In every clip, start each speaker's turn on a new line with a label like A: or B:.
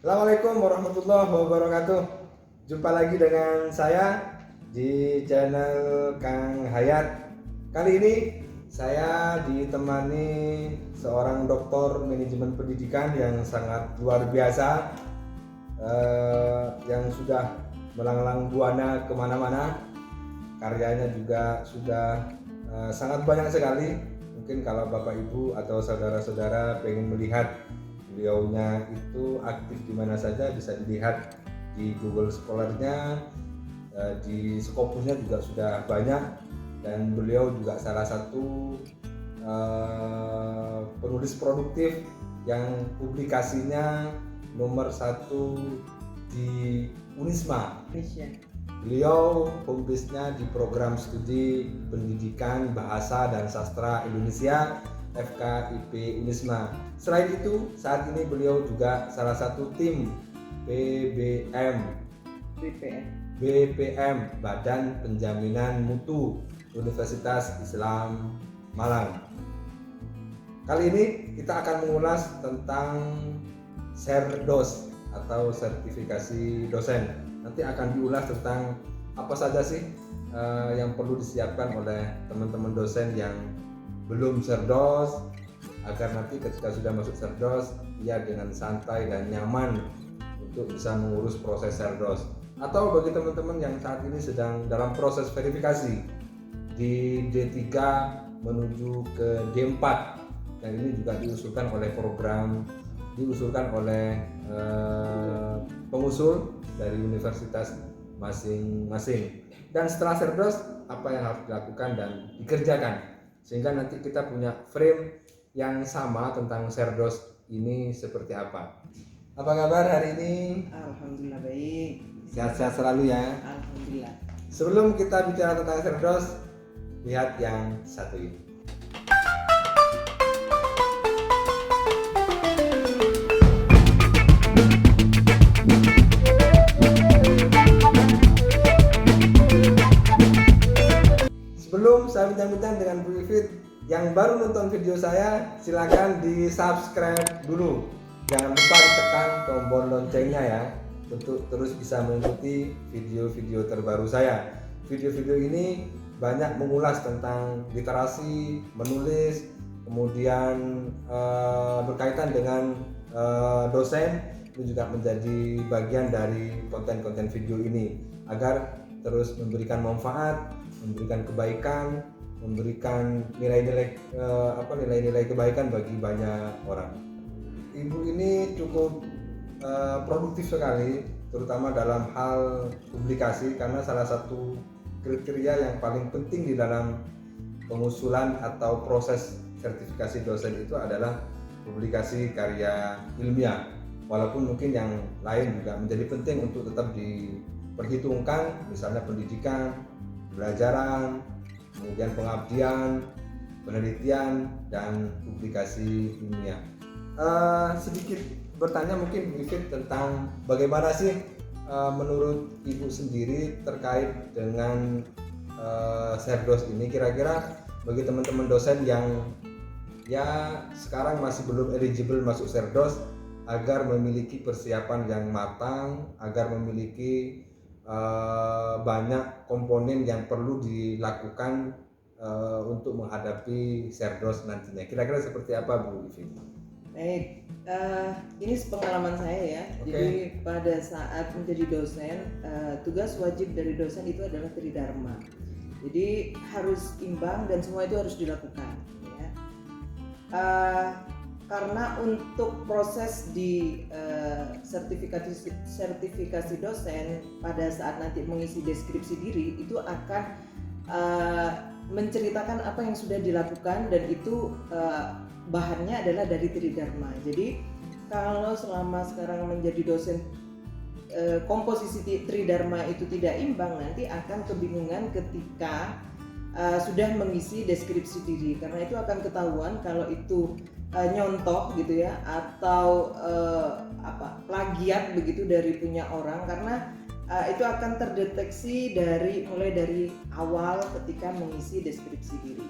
A: Assalamualaikum warahmatullahi wabarakatuh. Jumpa lagi dengan saya di channel Kang Hayat. Kali ini saya ditemani seorang doktor manajemen pendidikan yang sangat luar biasa, yang sudah melanglang buana kemana-mana. Karyanya juga sudah sangat banyak sekali. Mungkin kalau Bapak Ibu atau saudara-saudara pengen melihat beliaunya itu aktif di mana saja, bisa dilihat di Google Scholar-nya, di Scopusnya juga sudah banyak, dan beliau juga salah satu penulis produktif yang publikasinya nomor 1 di Unisma. Beliau home base-nya di program studi pendidikan bahasa dan sastra Indonesia FKIP Unisma. Selain itu, saat ini beliau juga salah satu tim BPM Badan Penjaminan Mutu Universitas Islam Malang. Kali ini kita akan mengulas tentang SERDOS atau sertifikasi dosen. Nanti akan diulas tentang apa saja sih yang perlu disiapkan oleh teman-teman dosen yang belum SERDOS, agar nanti ketika sudah masuk SERDOS ia dengan santai dan nyaman untuk bisa mengurus proses SERDOS. Atau bagi teman-teman yang saat ini sedang dalam proses verifikasi di D3 menuju ke D4, dan ini juga diusulkan oleh pengusul dari universitas masing-masing. Dan setelah SERDOS, apa yang harus dilakukan dan dikerjakan, sehingga nanti kita punya frame yang sama tentang SERDOS ini seperti apa. Apa kabar hari ini?
B: Alhamdulillah baik.
A: Sehat-sehat selalu ya.
B: Alhamdulillah.
A: Sebelum kita bicara tentang SERDOS, lihat yang satu ini. Sebelum saya bincang-bincang dengan Bu Ivit, yang baru nonton video saya, silakan di subscribe dulu. Jangan lupa ditekan tombol loncengnya ya, untuk terus bisa mengikuti video-video terbaru saya. Video-video ini banyak mengulas tentang literasi, menulis, kemudian berkaitan dengan dosen. Itu juga menjadi bagian dari konten-konten video ini, agar terus memberikan manfaat, memberikan kebaikan, memberikan nilai-nilai kebaikan bagi banyak orang. Ibu ini cukup produktif sekali, terutama dalam hal publikasi, karena salah satu kriteria yang paling penting di dalam pengusulan atau proses sertifikasi dosen itu adalah publikasi karya ilmiah. Walaupun mungkin yang lain juga menjadi penting untuk tetap diperhitungkan, misalnya pendidikan, pembelajaran, kemudian pengabdian, penelitian, dan publikasi ilmiah. Sedikit bertanya mungkin Bu Ivit tentang bagaimana sih menurut Ibu sendiri terkait dengan SERDOS ini. Kira-kira bagi teman-teman dosen yang ya sekarang masih belum eligible masuk SERDOS, agar memiliki persiapan yang matang, agar memiliki banyak komponen yang perlu dilakukan untuk menghadapi SERDOS nantinya. Kira-kira seperti apa Bu Ivit?
B: Baik, ini pengalaman saya ya.
A: Oke.
B: Jadi pada saat menjadi dosen, tugas wajib dari dosen itu adalah tridharma. Jadi harus imbang dan semua itu harus dilakukan. Ya. Karena untuk proses di sertifikasi dosen pada saat nanti mengisi deskripsi diri itu akan menceritakan apa yang sudah dilakukan, dan itu bahannya adalah dari tridharma. Jadi kalau selama sekarang menjadi dosen komposisi tridharma itu tidak imbang, nanti akan kebingungan ketika sudah mengisi deskripsi diri, karena itu akan ketahuan kalau itu nyontoh gitu ya, atau plagiat begitu dari punya orang, karena itu akan terdeteksi mulai dari awal ketika mengisi deskripsi diri.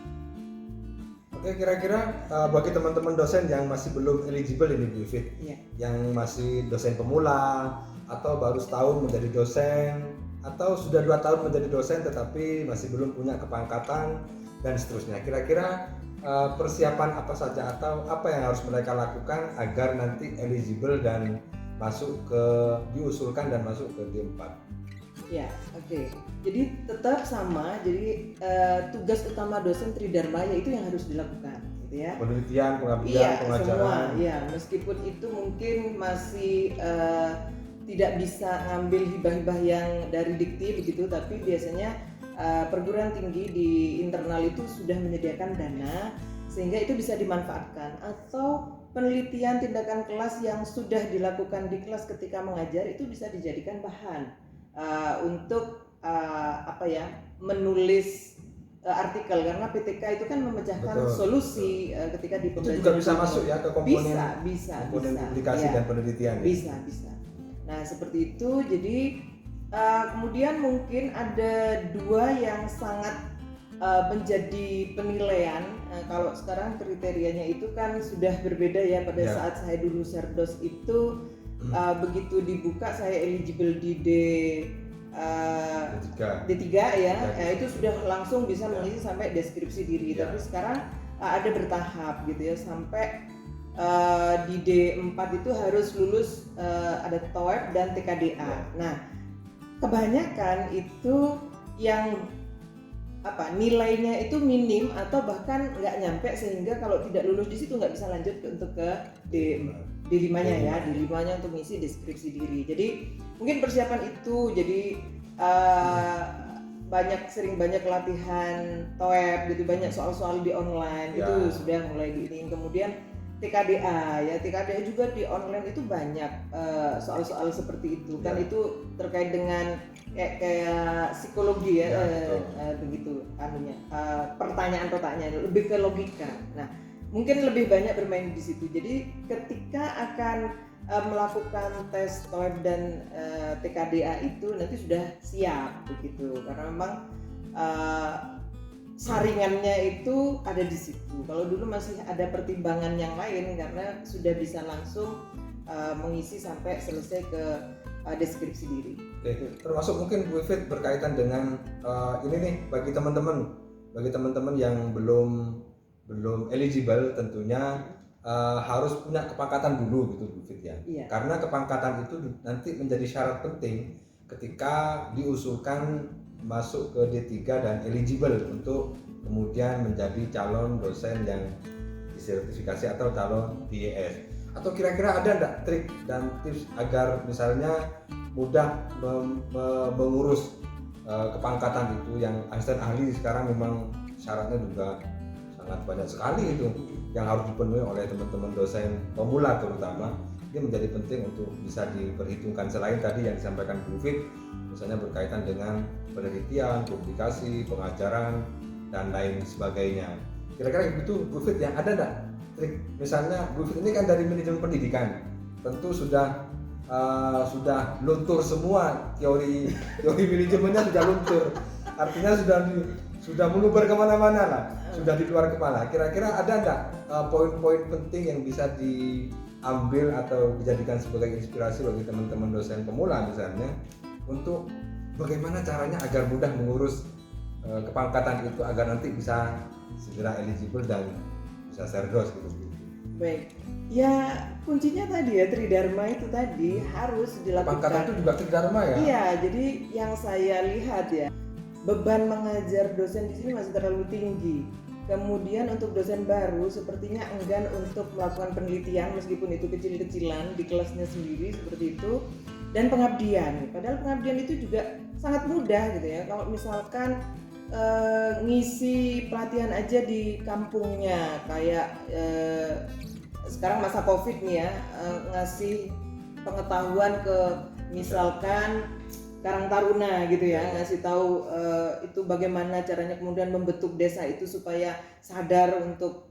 A: kira-kira bagi teman-teman dosen yang masih belum eligible ini Bu Ivit,
B: Iya.
A: yang masih dosen pemula atau baru setahun menjadi dosen atau sudah 2 tahun menjadi dosen tetapi masih belum punya kepangkatan dan seterusnya. Kira-kira persiapan apa saja atau apa yang harus mereka lakukan agar nanti eligible dan diusulkan dan masuk ke D4?
B: Ya, oke. Jadi tetap sama. Jadi tugas utama dosen Tridharma yaitu yang harus dilakukan, gitu ya.
A: Penelitian, pengabdian,
B: Iya,
A: pengajaran.
B: semua. Ya, meskipun itu mungkin masih tidak bisa ngambil hibah-hibah yang dari dikti begitu, tapi biasanya perguruan tinggi di internal itu sudah menyediakan dana sehingga itu bisa dimanfaatkan, atau penelitian tindakan kelas yang sudah dilakukan di kelas ketika mengajar itu bisa dijadikan bahan untuk menulis artikel, karena PTK itu kan memecahkan
A: Betul,
B: solusi ketika di
A: Itu
B: pembelajaran.
A: juga bisa masuk ya ke komponen
B: bisa
A: publikasi
B: ya.
A: dan penelitian.
B: Bisa. Nah, seperti itu. Jadi kemudian mungkin ada 2 yang sangat menjadi penilaian. Kalau sekarang kriterianya itu kan sudah berbeda ya. Pada saat saya dulu Serdos itu begitu dibuka saya eligible di D3 ya, itu sudah langsung bisa mengisi sampai deskripsi diri. Tapi sekarang ada bertahap gitu ya, sampai di D4 itu harus lulus ada TOEFL dan TKDA. Nah, kebanyakan itu yang nilainya itu minim atau bahkan nggak nyampe, sehingga kalau tidak lulus di situ nggak bisa lanjut untuk ke D5-nya ya, D5-nya untuk mengisi deskripsi diri. Jadi mungkin persiapan itu, jadi sering banyak latihan TOEFL gitu, banyak soal-soal di online itu sudah mulai diiring. Kemudian TKDA ya, TKDA juga di online itu banyak soal-soal seperti itu kan, itu terkait dengan kayak psikologi ya, begitu pertanyaan-pertanyaan lebih ke logika. Nah, mungkin lebih banyak bermain di situ. Jadi ketika akan melakukan tes TOEFL dan TKDA itu nanti sudah siap begitu, karena memang saringannya itu ada di situ. Kalau dulu masih ada pertimbangan yang lain karena sudah bisa langsung mengisi sampai selesai ke deskripsi diri.
A: Oke, termasuk mungkin Bu Ivit berkaitan dengan ini nih, bagi teman-teman yang belum eligible tentunya harus punya kepangkatan dulu gitu Bu Ivit ya.
B: Iya.
A: Karena kepangkatan itu nanti menjadi syarat penting ketika diusulkan masuk ke D3 dan eligible untuk kemudian menjadi calon dosen yang disertifikasi atau calon DES. Atau kira-kira ada enggak trik dan tips agar misalnya mudah mengurus kepangkatan itu, yang asisten ahli sekarang memang syaratnya juga sangat banyak sekali itu yang harus dipenuhi oleh teman-teman dosen pemula terutama. Ini menjadi penting untuk bisa diperhitungkan selain tadi yang disampaikan Bu Ivit, misalnya berkaitan dengan penelitian, publikasi, pengajaran dan lain sebagainya. Kira-kira itu Bu Ivit, yang ada enggak trik? Misalnya Bu Ivit ini kan dari manajemen pendidikan, tentu sudah luntur semua teori manajemennya, sudah luntur, artinya sudah meluber kemana-mana lah, sudah di luar kepala. Kira-kira ada enggak poin-poin penting yang bisa diambil atau dijadikan sebagai inspirasi bagi teman-teman dosen pemula misalnya, untuk bagaimana caranya agar mudah mengurus kepangkatan itu agar nanti bisa segera eligible dan bisa Serdos gitu.
B: Baik, ya kuncinya tadi ya, Tridharma itu tadi harus dilakukan.
A: Pangkatan itu juga Tridharma ya?
B: Iya, jadi yang saya lihat ya, beban mengajar dosen di sini masih terlalu tinggi. Kemudian untuk dosen baru sepertinya enggan untuk melakukan penelitian meskipun itu kecil-kecilan di kelasnya sendiri seperti itu. Dan pengabdian, padahal pengabdian itu juga sangat mudah gitu ya. Kalau misalkan ngisi pelatihan aja di kampungnya, kayak sekarang masa Covid nih ya, ngasih pengetahuan ke misalkan Karang Taruna gitu ya, ngasih tahu itu bagaimana caranya kemudian membentuk desa itu supaya sadar untuk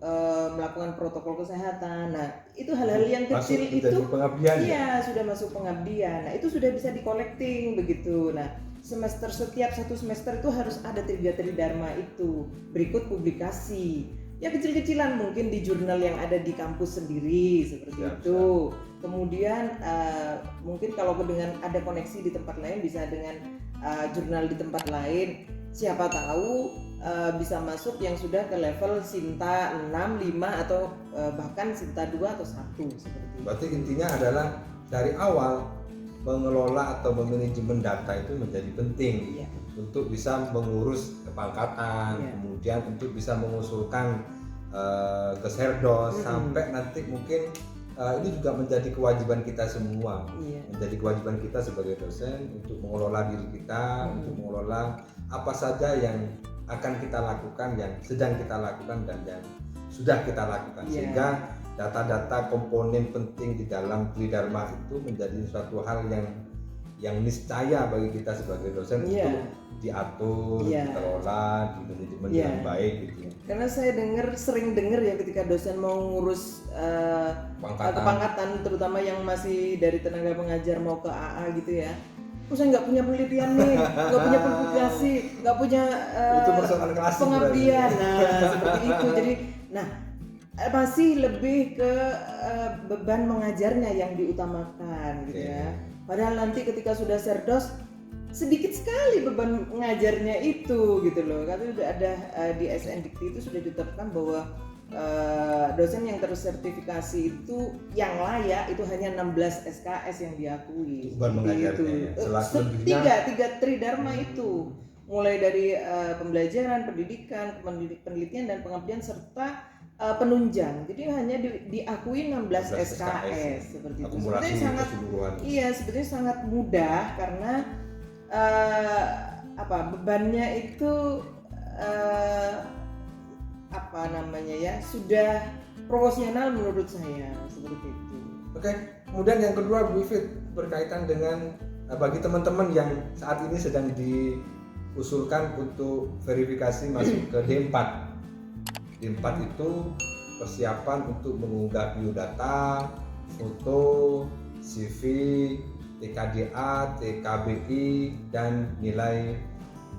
B: melakukan protokol kesehatan. Nah, itu hal-hal yang kecil itu iya sudah masuk pengabdian. Nah, itu sudah bisa di-collecting begitu. Nah, setiap satu semester itu harus ada Tridharma itu. Berikut publikasi. ya kecil-kecilan, mungkin di jurnal yang ada di kampus sendiri seperti itu. Kemudian mungkin kalau dengan ada koneksi di tempat lain bisa dengan jurnal di tempat lain, siapa tahu bisa masuk yang sudah ke level Sinta 6, 5 atau bahkan Sinta 2 atau 1 seperti itu.
A: Berarti intinya adalah dari awal mengelola atau memanajemen data itu menjadi penting untuk bisa mengurus kepangkatan, kemudian untuk bisa mengusulkan ke Serdos sampai nanti mungkin ini juga menjadi kewajiban kita semua, menjadi kewajiban kita sebagai dosen untuk mengelola diri kita, untuk mengelola apa saja yang akan kita lakukan, yang sedang kita lakukan dan yang sudah kita lakukan, sehingga data-data komponen penting di dalam Tridharma itu menjadi suatu hal yang niscaya bagi kita sebagai dosen untuk diatur, dikelola, di manajemen yang baik gitu.
B: Karena saya sering dengar ya ketika dosen mau ngurus kepangkatan, terutama yang masih dari tenaga pengajar mau ke AA gitu ya. Saya nggak punya penelitian nih, nggak punya publikasi, nggak punya
A: itu persoalan klasik
B: pengabdian, seperti itu. Jadi, masih lebih ke beban mengajarnya yang diutamakan gitu ya. Padahal nanti ketika sudah Serdos sedikit sekali beban mengajarnya itu gitu loh. Karena sudah ada di SNDikti itu sudah ditetapkan bahwa dosen yang tersertifikasi itu yang layak itu hanya 16 SKS yang diakui.
A: Beban mengajarnya
B: tiga Tridharma itu mulai dari pembelajaran, pendidikan, penelitian dan pengabdian serta penunjang. Jadi hanya diakui 16 SKS seperti itu. Sebetulnya sangat mudah karena bebannya itu sudah proporsional menurut saya seperti itu.
A: Oke, kemudian yang kedua Bu Ifit berkaitan dengan bagi teman-teman yang saat ini sedang diusulkan untuk verifikasi masuk ke D4. D4 itu persiapan untuk mengunggah biodata, foto, CV, TKDA, TKBI, dan nilai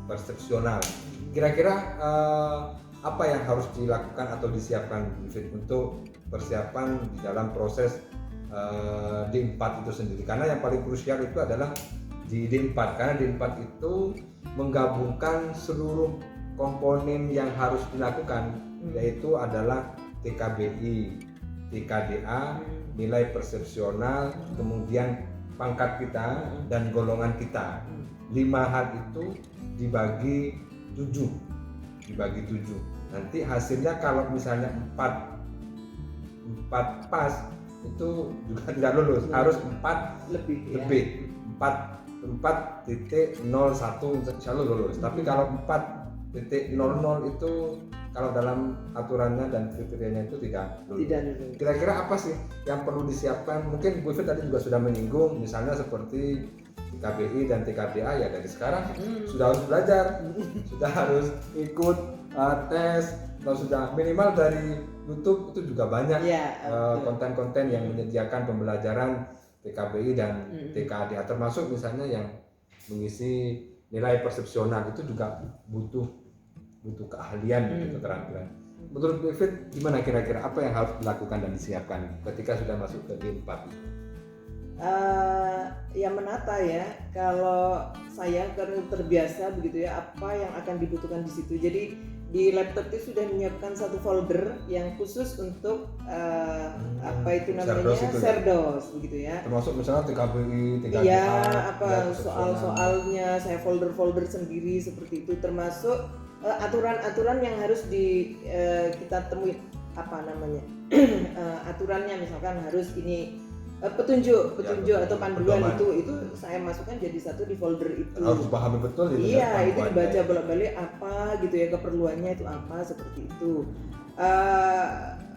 A: persepsional. Kira-kira apa yang harus dilakukan atau disiapkan untuk persiapan di dalam proses D4 itu sendiri? Karena yang paling krusial itu adalah di D4, karena D4 itu menggabungkan seluruh komponen yang harus dilakukan, yaitu adalah TKBI, TKDA, nilai persepsional, kemudian pangkat kita dan golongan kita. 5 hal itu dibagi 7. Nanti hasilnya kalau misalnya 4 pas itu juga tidak lulus, harus 4 lebih. 4.01 insya Allah lulus. Tapi kalau 4.00 itu kalau dalam aturannya dan kriterianya itu tidak lulus. Kira-kira apa sih yang perlu disiapkan? Mungkin Bu Ifit tadi juga sudah menyinggung, misalnya seperti TKBI dan TKDA ya dari sekarang sudah harus belajar, sudah harus ikut tes, atau sudah minimal dari YouTube itu juga banyak konten-konten yang menyediakan pembelajaran TKBI dan TKDA, termasuk misalnya yang mengisi nilai persepsional itu juga butuh keahlian, keterampilan. Menurut Bu Ifit gimana kira-kira apa yang harus dilakukan dan disiapkan ketika sudah masuk ke D4?
B: Ya menata ya, kalau saya karena terbiasa begitu ya, apa yang akan dibutuhkan di situ. Jadi di laptop itu sudah menyiapkan satu folder yang khusus untuk Serdos begitu ya.
A: Termasuk misalnya TKBI, TKDA.
B: Iya, soal-soalnya saya folder sendiri seperti itu, termasuk aturan-aturan yang harus kita temui aturannya, misalkan harus ini petunjuk atau panduan itu saya masukkan jadi satu di folder itu.
A: Harus pahami betul itu.
B: Iya, itu dibaca bolak-balik apa gitu ya, keperluannya itu apa seperti itu.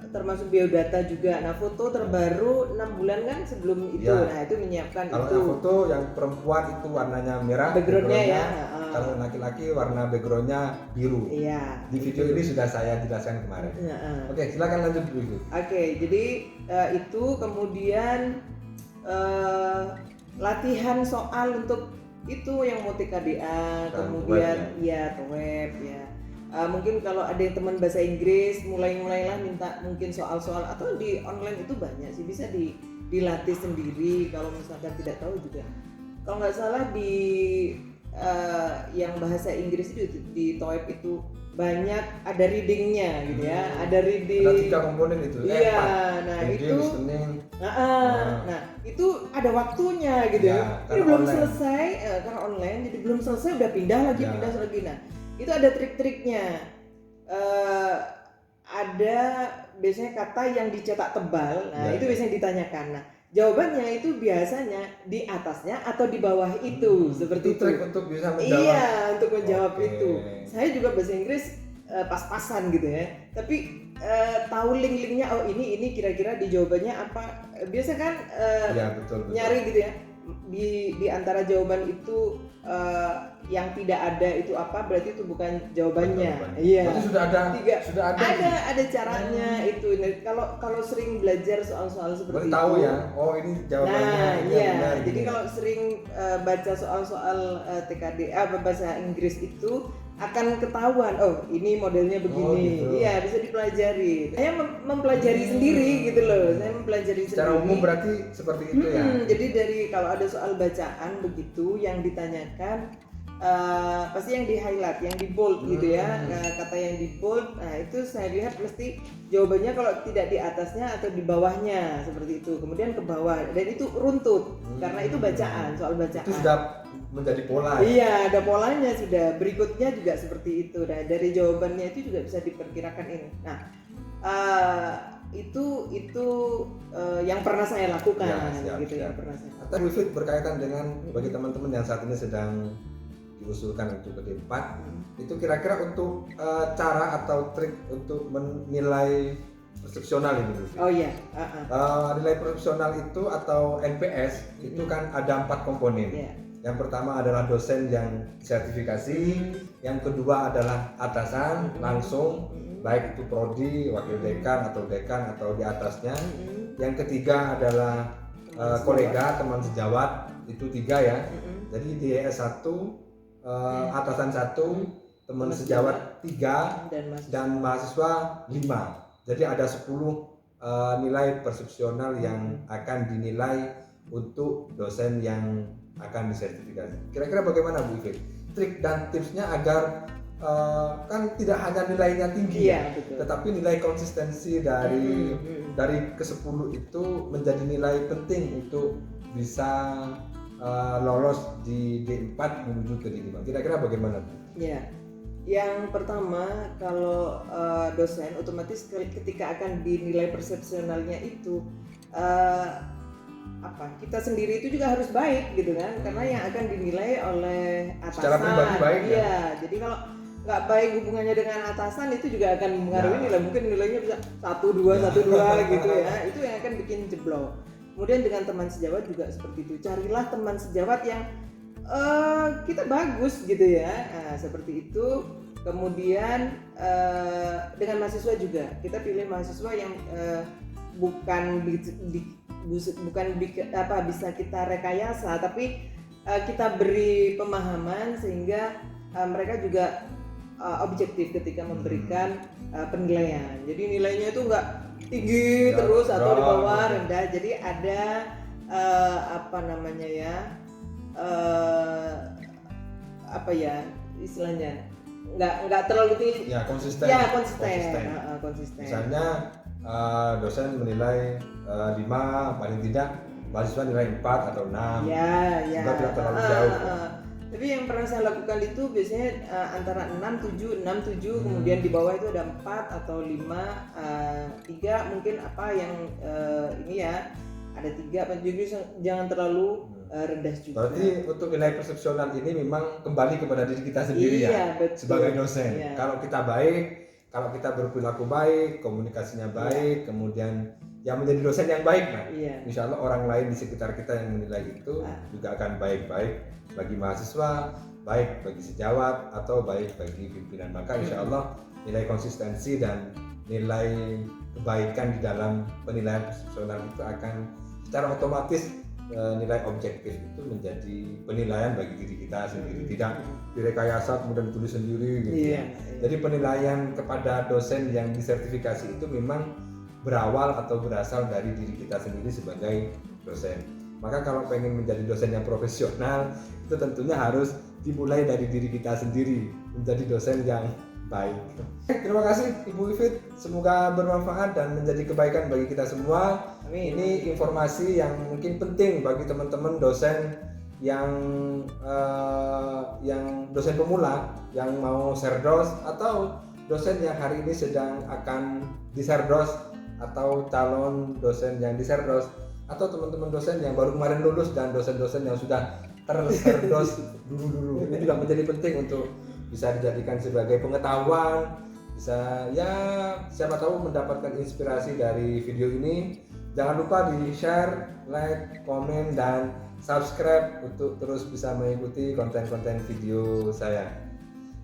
B: Termasuk biodata juga. Nah, foto terbaru 6 bulan kan sebelum itu. Nah, itu menyiapkan
A: kalau
B: itu.
A: Kalau foto yang perempuan itu warnanya merah,
B: backgroundnya ya.
A: Kalau laki-laki warna backgroundnya biru.
B: Iya.
A: Di video ini sudah saya jelaskan kemarin. Oke, silakan lanjut dulu.
B: Oke, jadi itu kemudian latihan soal untuk itu yang mau TKDA, kemudian TOEP ya. Mungkin kalau ada yang teman bahasa Inggris mulailah minta mungkin soal-soal, atau di online itu banyak sih bisa dilatih sendiri kalau misalkan tidak tahu juga. Kalau nggak salah di yang bahasa Inggris itu di TOEIC itu banyak ada readingnya gitu ya, ada reading.
A: Ada 3 komponen itu.
B: Iya, nah
A: reading,
B: itu.
A: listening.
B: Nah itu ada waktunya gitu ya. Ini belum
A: online.
B: selesai karena online, jadi belum selesai udah pindah lagi. Nah itu ada trik-triknya. Ada biasanya kata yang dicetak tebal. Nah itu biasanya ditanyakan. Nah jawabannya itu biasanya di atasnya atau di bawah itu, seperti itu.
A: Trik untuk bisa menjawab.
B: Iya, untuk menjawab itu. Saya juga bahasa Inggris pas-pasan gitu ya. Tapi tahu link-linknya, oh ini kira-kira di jawabannya apa. Biasa kan
A: betul.
B: nyari gitu ya. Di antara jawaban itu yang tidak ada itu apa, berarti itu bukan jawabannya. Iya.
A: Berarti sudah ada.
B: Ada caranya itu. Nah, kalau sering belajar soal-soal seperti
A: tahu
B: itu.
A: Ya. Oh ini jawabannya.
B: Nah,
A: ini
B: iya.
A: benar,
B: Jadi kalau sering baca soal-soal TKD bahasa Inggris itu akan ketahuan. Oh, ini modelnya begini.
A: Gitu.
B: Iya, bisa dipelajari. Saya mempelajari sendiri gitu loh. Saya mempelajari
A: secara
B: sendiri.
A: umum berarti seperti itu ya.
B: Jadi dari kalau ada soal bacaan begitu yang ditanyakan pasti yang di highlight, yang di bold gitu ya, kata yang di bold. Nah itu saya lihat mesti jawabannya kalau tidak di atasnya atau di bawahnya seperti itu, kemudian ke bawah, dan itu runtut karena itu bacaan, soal bacaan.
A: Itu sudah menjadi pola.
B: Iya, ada polanya sudah. Berikutnya juga seperti itu. Nah dari jawabannya itu juga bisa diperkirakan ini. Nah itu yang pernah saya lakukan gitu. Yang pernah saya lakukan.
A: Atau Wifit berkaitan dengan bagi teman-teman yang saat ini sedang diusulkan untuk ke D4, itu kira-kira untuk cara atau trik untuk menilai persepsional ini.
B: Oh iya.
A: Nilai persepsional itu atau NPS itu kan ada 4 komponen. Yang pertama adalah dosen yang sertifikasi, yang kedua adalah atasan langsung, baik itu prodi, wakil dekan atau di atasnya. Yang ketiga adalah kolega, teman sejawat, itu 3 ya. Jadi di S1 atasan 1, teman sejawat 3, dan mahasiswa 5. Jadi ada 10 nilai persepsional yang akan dinilai untuk dosen yang akan disertifikasi. Kira-kira bagaimana Bu Ivy? Trik dan tipsnya agar kan tidak hanya nilainya tinggi, tetapi nilai konsistensi dari ke-10 itu menjadi nilai penting untuk bisa lolos di D4 menuju ke D5. Kira-kira bagaimana?
B: Ya, yang pertama kalau dosen otomatis ketika akan dinilai persepsionalnya itu kita sendiri itu juga harus baik gitu kan, karena yang akan dinilai oleh atasan.
A: Secara pribadi baik
B: ya. Jadi kalau nggak baik hubungannya dengan atasan itu juga akan mengaruhi nilai, mungkin nilainya bisa 1-2 gitu ya. Itu yang akan bikin jeblok. Kemudian dengan teman sejawat juga seperti itu. Carilah teman sejawat yang kita bagus gitu ya. Nah, seperti itu. Kemudian dengan mahasiswa juga. Kita pilih mahasiswa yang bukan bisa kita rekayasa, tapi kita beri pemahaman sehingga mereka juga objektif ketika memberikan penilaian. Jadi nilainya itu enggak tinggi terus atau di bawah rendah. Jadi ada istilahnya nggak terlalu tinggi.
A: Ya konsisten. Misalnya dosen menilai 5, paling tidak mahasiswa nilai 4 atau 6. Juga tidak terlalu jauh.
B: Tapi yang pernah saya lakukan itu biasanya antara 6, 7, kemudian di bawah itu ada 4 atau 5, 3 mungkin yang ini ya, ada 3, jadi jangan terlalu rendah juga.
A: Berarti untuk nilai persepsional ini memang kembali kepada diri kita sendiri sebagai dosen. Kalau kita baik, kalau kita berperilaku baik, komunikasinya baik, kemudian yang menjadi dosen yang baik, insya Allah orang lain di sekitar kita yang menilai itu juga akan baik-baik bagi mahasiswa, baik bagi sejawat, atau baik bagi pimpinan. Maka insya Allah nilai konsistensi dan nilai kebaikan di dalam penilaian persepsional itu akan secara otomatis nilai objektif itu menjadi penilaian bagi diri kita sendiri, tidak direkayasa kemudian tulis sendiri gitu.
B: Iya.
A: Jadi penilaian kepada dosen yang disertifikasi itu memang berawal atau berasal dari diri kita sendiri sebagai dosen. Maka kalau pengen menjadi dosen yang profesional itu tentunya harus dimulai dari diri kita sendiri menjadi dosen yang baik. Terima kasih Ibu Ivit, semoga bermanfaat dan menjadi kebaikan bagi kita semua.
B: Amin.
A: Ini informasi yang mungkin penting bagi teman-teman dosen yang dosen pemula yang mau serdos atau dosen yang hari ini sedang akan diserdos atau calon dosen yang diserdos atau teman-teman dosen yang baru kemarin lulus dan dosen-dosen yang sudah terserdos dulu-dulu. Ini juga menjadi penting untuk bisa dijadikan sebagai pengetahuan, bisa ya siapa tahu mendapatkan inspirasi dari video ini. Jangan lupa di share, like, komen, dan subscribe untuk terus bisa mengikuti konten-konten video saya.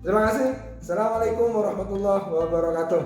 A: Terima kasih. Assalamualaikum warahmatullahi wabarakatuh.